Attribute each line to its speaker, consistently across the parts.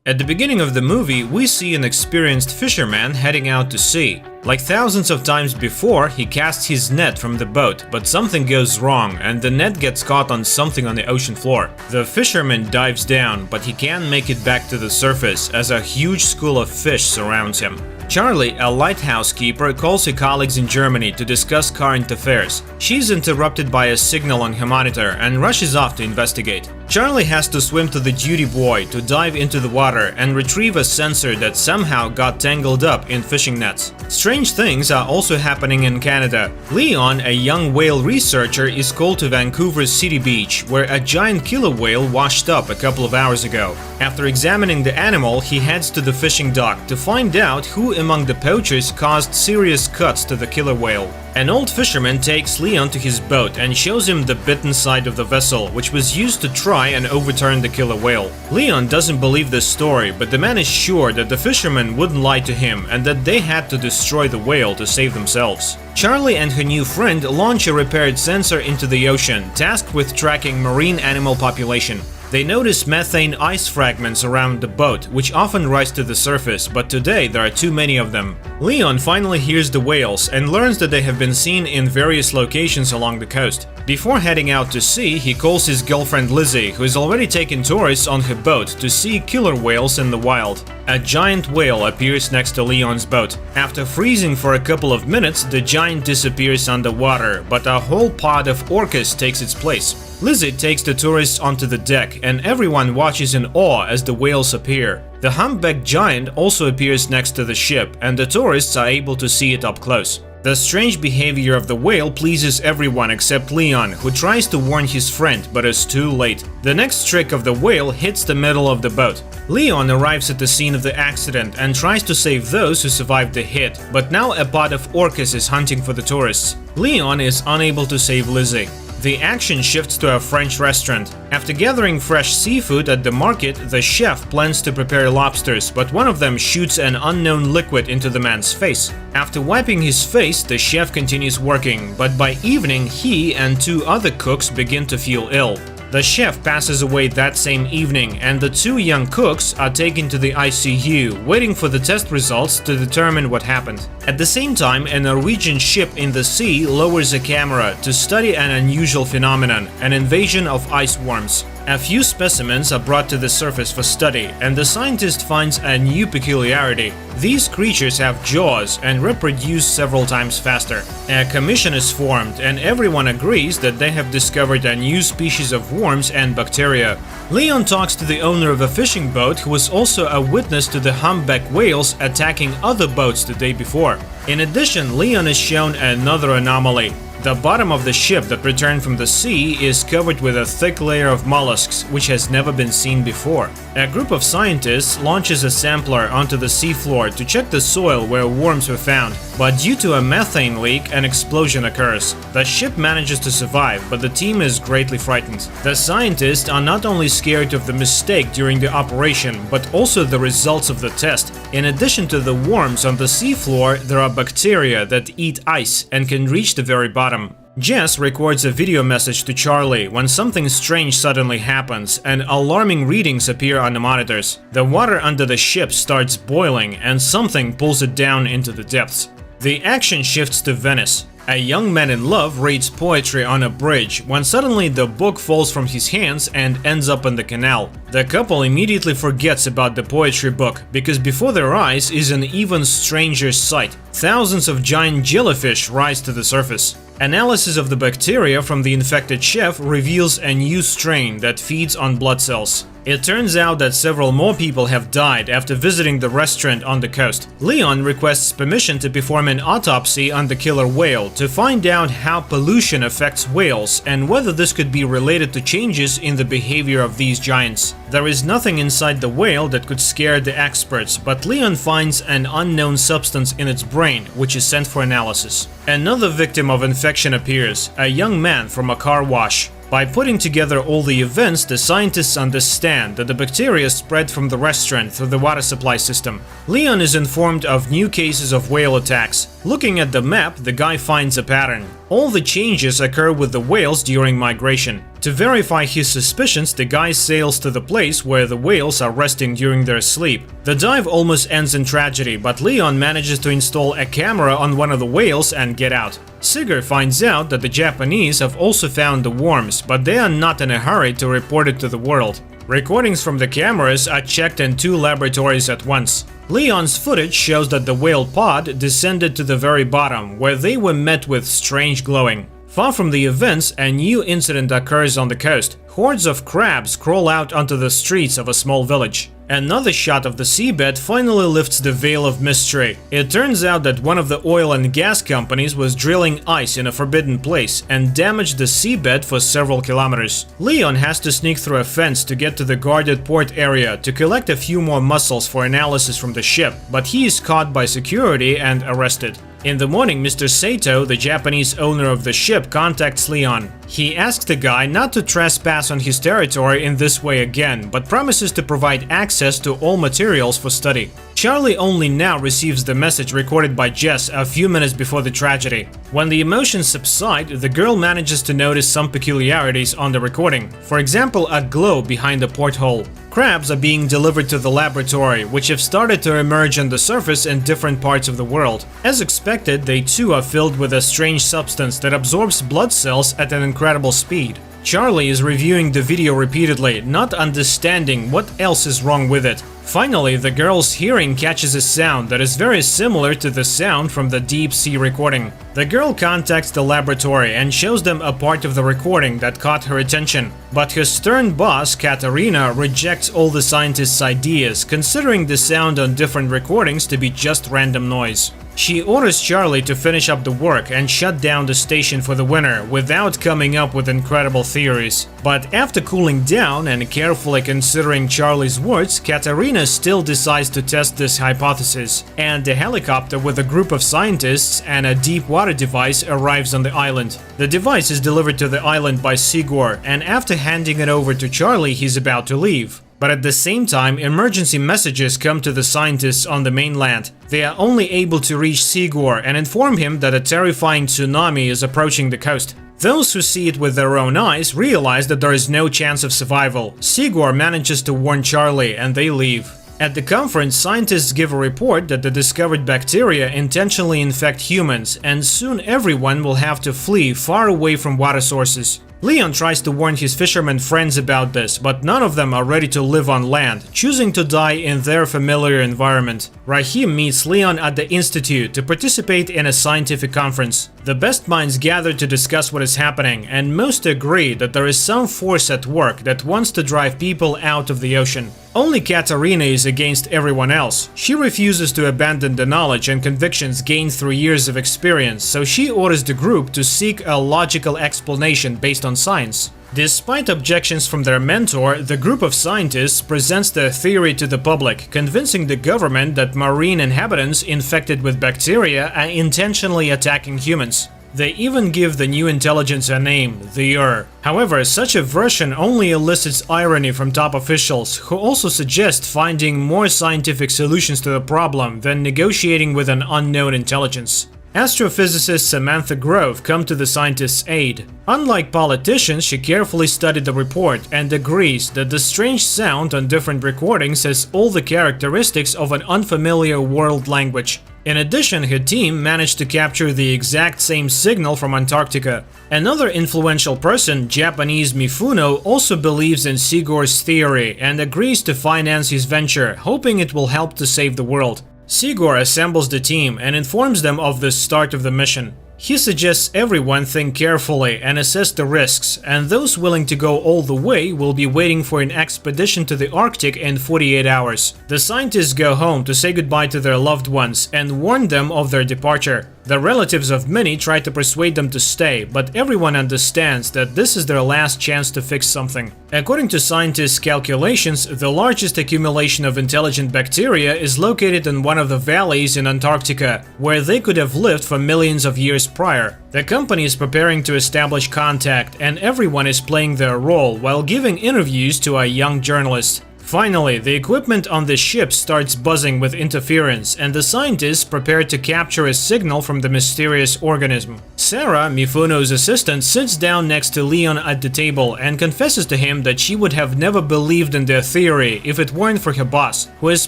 Speaker 1: At the beginning of the movie, we see an experienced fisherman heading out to sea. Like thousands of times before, he casts his net from the boat, but something goes wrong and the net gets caught on something on the ocean floor. The fisherman dives down, but he can't make it back to the surface as a huge school of fish surrounds him. Charlie, a lighthouse keeper, calls her colleagues in Germany to discuss current affairs. She's interrupted by a signal on her monitor and rushes off to investigate. Charlie has to swim to the duty buoy to dive into the water and retrieve a sensor that somehow got tangled up in fishing nets. Strange things are also happening in Canada. Leon, a young whale researcher, is called to Vancouver's City Beach, where a giant killer whale washed up a couple of hours ago. After examining the animal, he heads to the fishing dock to find out who among the poachers caused serious cuts to the killer whale. An old fisherman takes Leon to his boat and shows him the bitten side of the vessel, which was used to try and overturn the killer whale. Leon doesn't believe this story, but the man is sure that the fisherman wouldn't lie to him and that they had to destroy the whale to save themselves. Charlie and her new friend launch a repaired sensor into the ocean, tasked with tracking marine animal population. They notice methane ice fragments around the boat, which often rise to the surface, but today there are too many of them. Leon finally hears the whales and learns that they have been seen in various locations along the coast. Before heading out to sea, he calls his girlfriend Lizzie, who has already taken tourists on her boat to see killer whales in the wild. A giant whale appears next to Leon's boat. After freezing for a couple of minutes, the giant disappears underwater, but a whole pod of orcas takes its place. Lizzie takes the tourists onto the deck, and everyone watches in awe as the whales appear. The humpback giant also appears next to the ship, and the tourists are able to see it up close. The strange behavior of the whale pleases everyone except Leon, who tries to warn his friend but is too late. The next trick of the whale hits the middle of the boat. Leon arrives at the scene of the accident and tries to save those who survived the hit, but now a pod of orcas is hunting for the tourists. Leon is unable to save Lizzie. The action shifts to a French restaurant. After gathering fresh seafood at the market, the chef plans to prepare lobsters, but one of them shoots an unknown liquid into the man's face. After wiping his face, the chef continues working, but by evening he and two other cooks begin to feel ill. The chef passes away that same evening, and the two young cooks are taken to the ICU, waiting for the test results to determine what happened. At the same time, a Norwegian ship in the sea lowers a camera to study an unusual phenomenon, an invasion of ice worms. A few specimens are brought to the surface for study, and the scientist finds a new peculiarity. These creatures have jaws and reproduce several times faster. A commission is formed, and everyone agrees that they have discovered a new species of worms and bacteria. Leon talks to the owner of a fishing boat, who was also a witness to the humpback whales attacking other boats the day before. In addition, Leon is shown another anomaly. The bottom of the ship that returned from the sea is covered with a thick layer of mollusks, which has never been seen before. A group of scientists launches a sampler onto the seafloor to check the soil where worms were found, but due to a methane leak, an explosion occurs. The ship manages to survive, but the team is greatly frightened. The scientists are not only scared of the mistake during the operation, but also the results of the test. In addition to the worms on the seafloor, there are bacteria that eat ice and can reach the very bottom. Jess records a video message to Charlie when something strange suddenly happens and alarming readings appear on the monitors. The water under the ship starts boiling and something pulls it down into the depths. The action shifts to Venice. A young man in love reads poetry on a bridge when suddenly the book falls from his hands and ends up in the canal. The couple immediately forgets about the poetry book, because before their eyes is an even stranger sight. Thousands of giant jellyfish rise to the surface. Analysis of the bacteria from the infected chef reveals a new strain that feeds on blood cells. It turns out that several more people have died after visiting the restaurant on the coast. Leon requests permission to perform an autopsy on the killer whale to find out how pollution affects whales and whether this could be related to changes in the behavior of these giants. There is nothing inside the whale that could scare the experts, but Leon finds an unknown substance in its brain, which is sent for analysis. Another victim of infection appears, a young man from a car wash. By putting together all the events, the scientists understand that the bacteria spread from the restaurant through the water supply system. Leon is informed of new cases of whale attacks. Looking at the map, the guy finds a pattern. All the changes occur with the whales during migration. To verify his suspicions, the guy sails to the place where the whales are resting during their sleep. The dive almost ends in tragedy, but Leon manages to install a camera on one of the whales and get out. Sigurd finds out that the Japanese have also found the worms, but they are not in a hurry to report it to the world. Recordings from the cameras are checked in 2 laboratories at once. Leon's footage shows that the whale pod descended to the very bottom, where they were met with strange glowing. Far from the events, a new incident occurs on the coast. Hordes of crabs crawl out onto the streets of a small village. Another shot of the seabed finally lifts the veil of mystery. It turns out that one of the oil and gas companies was drilling ice in a forbidden place and damaged the seabed for several kilometers. Leon has to sneak through a fence to get to the guarded port area to collect a few more mussels for analysis from the ship, but he is caught by security and arrested. In the morning, Mr. Sato, the Japanese owner of the ship, contacts Leon. He asks the guy not to trespass on his territory in this way again, but promises to provide access to all materials for study. Charlie only now receives the message recorded by Jess a few minutes before the tragedy. When the emotions subside, the girl manages to notice some peculiarities on the recording. For example, a glow behind the porthole. Crabs are being delivered to the laboratory, which have started to emerge on the surface in different parts of the world. As expected, they too are filled with a strange substance that absorbs blood cells at an incredible speed. Charlie is reviewing the video repeatedly, not understanding what else is wrong with it. Finally, the girl's hearing catches a sound that is very similar to the sound from the deep sea recording. The girl contacts the laboratory and shows them a part of the recording that caught her attention. But her stern boss, Katarina, rejects all the scientists' ideas, considering the sound on different recordings to be just random noise. She orders Charlie to finish up the work and shut down the station for the winter without coming up with incredible theories. But after cooling down and carefully considering Charlie's words, Katarina still decides to test this hypothesis, and a helicopter with a group of scientists and a deep water device arrives on the island. The device is delivered to the island by Sigurd, and after handing it over to Charlie, he's about to leave. But at the same time, emergency messages come to the scientists on the mainland. They are only able to reach Sigurd and inform him that a terrifying tsunami is approaching the coast. Those who see it with their own eyes realize that there is no chance of survival. Sigurd manages to warn Charlie and they leave. At the conference, scientists give a report that the discovered bacteria intentionally infect humans, and soon everyone will have to flee far away from water sources. Leon tries to warn his fishermen friends about this, but none of them are ready to live on land, choosing to die in their familiar environment. Rahim meets Leon at the Institute to participate in a scientific conference. The best minds gather to discuss what is happening, and most agree that there is some force at work that wants to drive people out of the ocean. Only Katarina is against everyone else. She refuses to abandon the knowledge and convictions gained through years of experience, so she orders the group to seek a logical explanation based on science. Despite objections from their mentor, the group of scientists presents their theory to the public, convincing the government that marine inhabitants infected with bacteria are intentionally attacking humans. They even give the new intelligence a name, the Ur. However, such a version only elicits irony from top officials, who also suggest finding more scientific solutions to the problem than negotiating with an unknown intelligence. Astrophysicist Samantha Grove comes to the scientists' aid. Unlike politicians, she carefully studied the report and agrees that the strange sound on different recordings has all the characteristics of an unfamiliar world language. In addition, her team managed to capture the exact same signal from Antarctica. Another influential person, Japanese Mifuno, also believes in Sigurd's theory and agrees to finance his venture, hoping it will help to save the world. Sigurd assembles the team and informs them of the start of the mission. He suggests everyone think carefully and assess the risks, and those willing to go all the way will be waiting for an expedition to the Arctic in 48 hours. The scientists go home to say goodbye to their loved ones and warn them of their departure. The relatives of many try to persuade them to stay, but everyone understands that this is their last chance to fix something. According to scientists' calculations, the largest accumulation of intelligent bacteria is located in one of the valleys in Antarctica, where they could have lived for millions of years prior. The company is preparing to establish contact, and everyone is playing their role while giving interviews to a young journalist. Finally, the equipment on the ship starts buzzing with interference, and the scientists prepare to capture a signal from the mysterious organism. Sarah, Mifuno's assistant, sits down next to Leon at the table and confesses to him that she would have never believed in their theory if it weren't for her boss, who has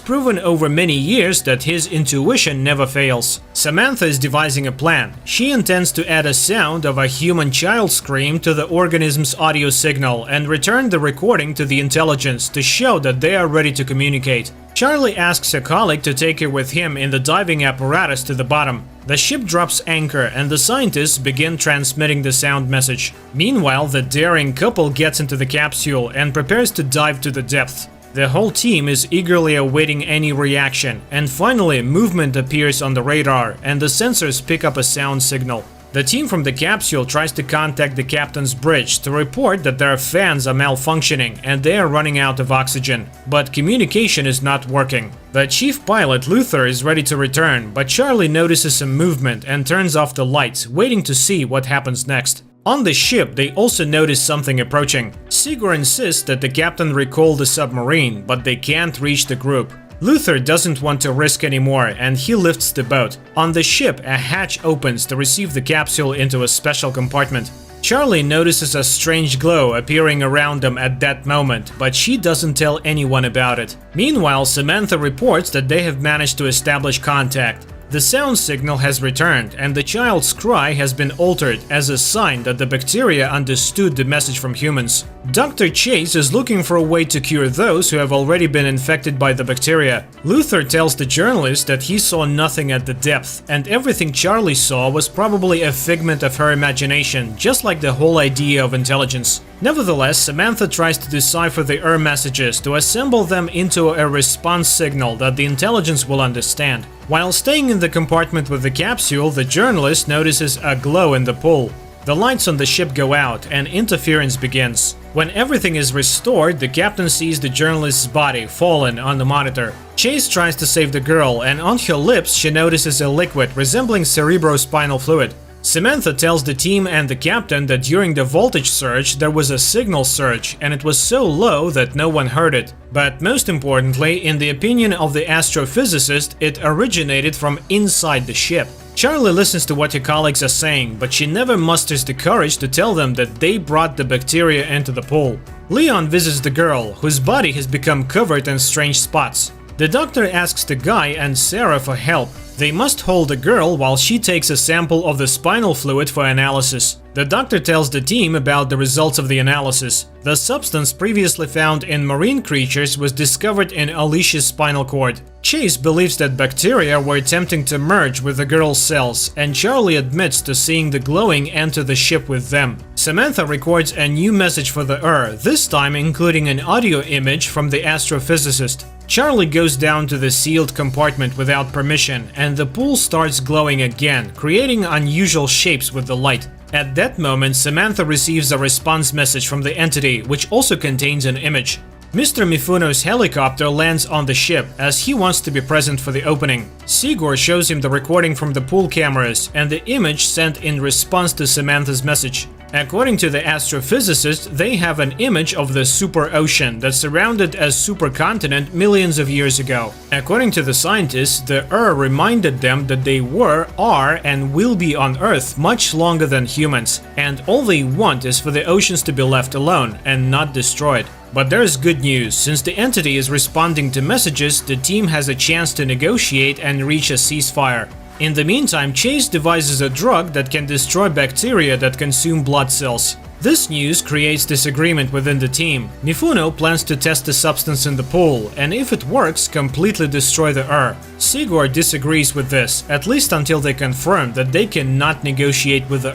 Speaker 1: proven over many years that his intuition never fails. Samantha is devising a plan. She intends to add a sound of a human child scream to the organism's audio signal and return the recording to the intelligence to show that they are ready to communicate. Charlie asks a colleague to take her with him in the diving apparatus to the bottom. The ship drops anchor and the scientists begin transmitting the sound message. Meanwhile, the daring couple gets into the capsule and prepares to dive to the depth. The whole team is eagerly awaiting any reaction, and finally movement appears on the radar and the sensors pick up a sound signal. The team from the capsule tries to contact the captain's bridge to report that their fans are malfunctioning and they are running out of oxygen, but communication is not working. The chief pilot, Luther, is ready to return, but Charlie notices some movement and turns off the lights, waiting to see what happens next. On the ship, they also notice something approaching. Sigor insists that the captain recall the submarine, but they can't reach the group. Luther doesn't want to risk anymore and he lifts the boat. On the ship, a hatch opens to receive the capsule into a special compartment. Charlie notices a strange glow appearing around them at that moment, but she doesn't tell anyone about it. Meanwhile, Samantha reports that they have managed to establish contact. The sound signal has returned and the child's cry has been altered as a sign that the bacteria understood the message from humans. Dr. Chase is looking for a way to cure those who have already been infected by the bacteria. Luther tells the journalist that he saw nothing at the depth, and everything Charlie saw was probably a figment of her imagination, just like the whole idea of intelligence. Nevertheless, Samantha tries to decipher the messages to assemble them into a response signal that the intelligence will understand. While staying in the compartment with the capsule, the journalist notices a glow in the pool. The lights on the ship go out and interference begins. When everything is restored, the captain sees the journalist's body fallen on the monitor. Chase tries to save the girl, and on her lips she notices a liquid resembling cerebrospinal fluid. Samantha tells the team and the captain that during the voltage surge there was a signal surge and it was so low that no one heard it. But most importantly, in the opinion of the astrophysicist, it originated from inside the ship. Charlie listens to what her colleagues are saying, but she never musters the courage to tell them that they brought the bacteria into the pool. Leon visits the girl, whose body has become covered in strange spots. The doctor asks the guy and Sarah for help. They must hold the girl while she takes a sample of the spinal fluid for analysis. The doctor tells the team about the results of the analysis. The substance previously found in marine creatures was discovered in Alicia's spinal cord. Chase believes that bacteria were attempting to merge with the girl's cells, and Charlie admits to seeing the glowing enter the ship with them. Samantha records a new message for the this time including an audio image from the astrophysicist. Charlie goes down to the sealed compartment without permission, and the pool starts glowing again, creating unusual shapes with the light. At that moment, Samantha receives a response message from the entity, which also contains an image. Mr. Mifuno's helicopter lands on the ship, as he wants to be present for the opening. Sigor shows him the recording from the pool cameras and the image sent in response to Samantha's message. According to the astrophysicist, they have an image of the super ocean that surrounded a supercontinent millions of years ago. According to the scientists, the reminded them that they were, are, and will be on Earth much longer than humans, and all they want is for the oceans to be left alone and not destroyed. But there's good news. Since the entity is responding to messages, the team has a chance to negotiate and reach a ceasefire. In the meantime, Chase devises a drug that can destroy bacteria that consume blood cells. This news creates disagreement within the team. Mifuno plans to test the substance in the pool, and if it works, completely destroy the Sigor disagrees with this, at least until they confirm that they cannot negotiate with the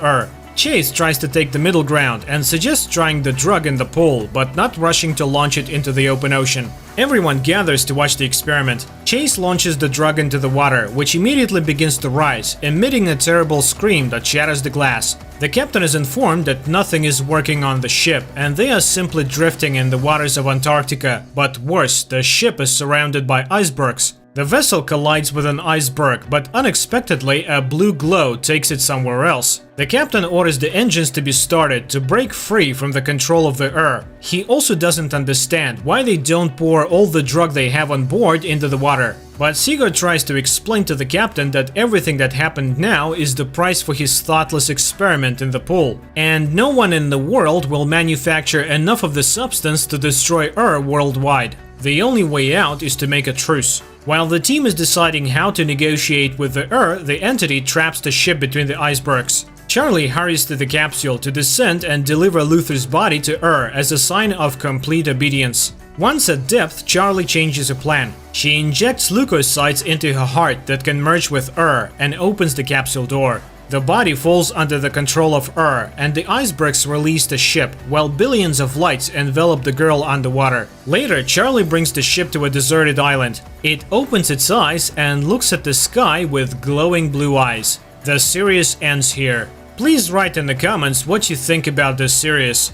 Speaker 1: Chase tries to take the middle ground and suggests trying the drug in the pool, but not rushing to launch it into the open ocean. Everyone gathers to watch the experiment. Chase launches the drug into the water, which immediately begins to rise, emitting a terrible scream that shatters the glass. The captain is informed that nothing is working on the ship, and they are simply drifting in the waters of Antarctica. But worse, the ship is surrounded by icebergs. The vessel collides with an iceberg, but unexpectedly a blue glow takes it somewhere else. The captain orders the engines to be started to break free from the control of the He also doesn't understand why they don't pour all the drug they have on board into the water. But Sigurd tries to explain to the captain that everything that happened now is the price for his thoughtless experiment in the pool, and no one in the world will manufacture enough of the substance to destroy worldwide. The only way out is to make a truce. While the team is deciding how to negotiate with the entity traps the ship between the icebergs. Charlie hurries to the capsule to descend and deliver Luther's body to as a sign of complete obedience. Once at depth, Charlie changes her plan. She injects leukocytes into her heart that can merge with and opens the capsule door. The body falls under the control of and the icebergs release the ship, while billions of lights envelop the girl underwater. Later, Charlie brings the ship to a deserted island. It opens its eyes and looks at the sky with glowing blue eyes. The series ends here. Please write in the comments what you think about this series.